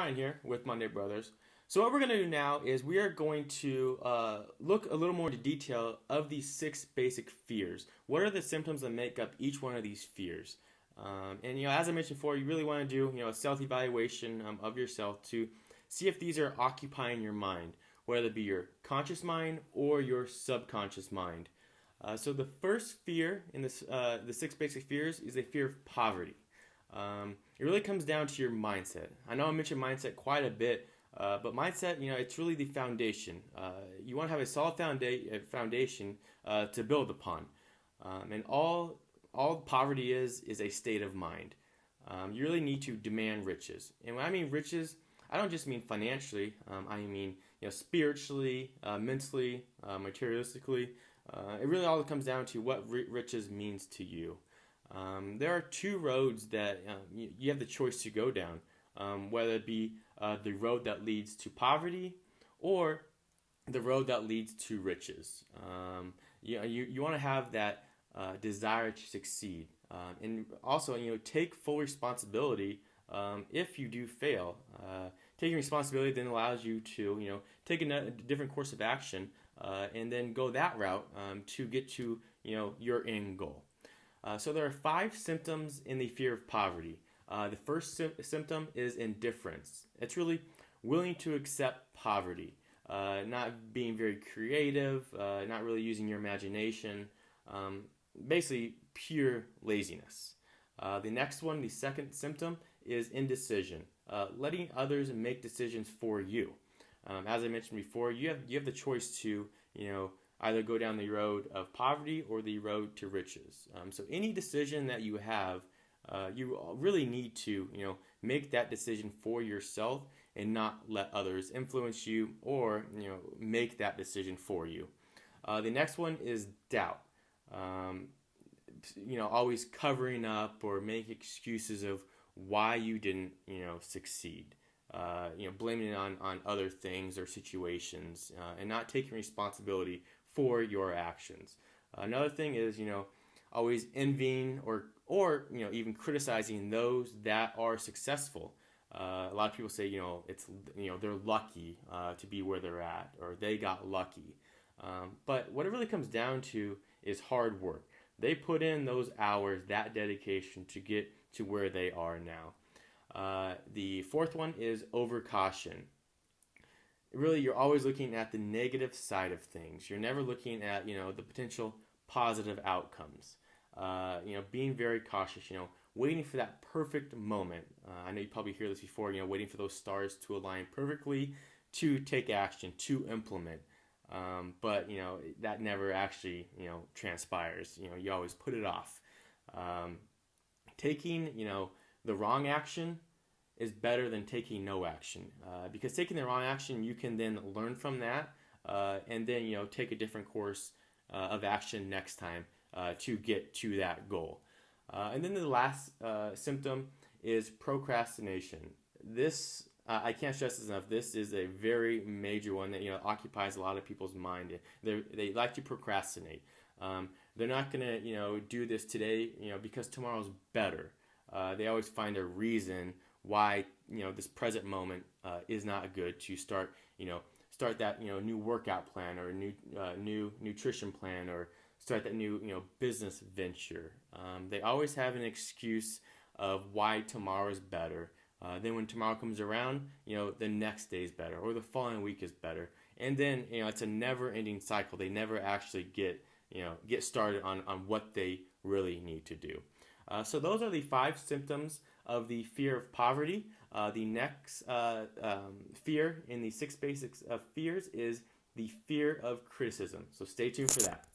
Brian here with Monday Brothers. So what we're going to do now is we are going to look a little more into detail of these 6 basic fears. What are the symptoms that make up each one of these fears? And as I mentioned before, you really want to do a self-evaluation of yourself to see if these are occupying your mind, whether it be your conscious mind or your subconscious mind. So the first fear in this, the 6 basic fears is a fear of poverty. It really comes down to your mindset. I know I mentioned mindset quite a bit, but mindset, it's really the foundation. You want to have a solid foundation to build upon. And all poverty is a state of mind. You really need to demand riches. And when I mean riches, I don't just mean financially. I mean, spiritually, mentally, materialistically. It really all comes down to what riches means to you. There are 2 roads that you have the choice to go down, whether it be the road that leads to poverty or the road that leads to riches. You want to have that desire to succeed, and also take full responsibility if you do fail. Taking responsibility then allows you to take a different course of action and then go that route to get to your end goal. So there are 5 symptoms in the fear of poverty. The first symptom is indifference. It's really willing to accept poverty, not being very creative, not really using your imagination, basically pure laziness. The next one, the second symptom, is indecision, letting others make decisions for you. As I mentioned before, you have the choice to either go down the road of poverty or the road to riches. So any decision that you have, you really need to make that decision for yourself and not let others influence you or make that decision for you. The next one is doubt. Always covering up or make excuses of why you didn't succeed. Blaming it on other things or situations, and not taking responsibility for your actions. Another thing is, always envying or even criticizing those that are successful. A lot of people say, they're lucky to be where they're at, or they got lucky. But what it really comes down to is hard work. They put in those hours, that dedication to get to where they are now. The fourth one is overcaution. Really, you're always looking at the negative side of things. You're never looking at, the potential positive outcomes. Being very cautious, waiting for that perfect moment. I know you probably hear this before, waiting for those stars to align perfectly to take action, to implement. But that never actually, transpires. You always put it off. Taking, the wrong action is better than taking no action, because taking the wrong action, you can then learn from that and then take a different course of action next time to get to that goal. And then the last symptom is procrastination. This I can't stress this enough. This is a very major one that occupies a lot of people's mind. They like to procrastinate. They're not gonna do this today because tomorrow's better. They always find a reason why this present moment is not good to start that new workout plan or new nutrition plan or start that new business venture. They always have an excuse of why tomorrow is better. Then when tomorrow comes around, the next day is better or the following week is better, and then it's a never-ending cycle. They never actually get started on what they really need to do. So those are the 5 symptoms of the fear of poverty. The next fear in the 6 basics of fears is the fear of criticism. So stay tuned for that.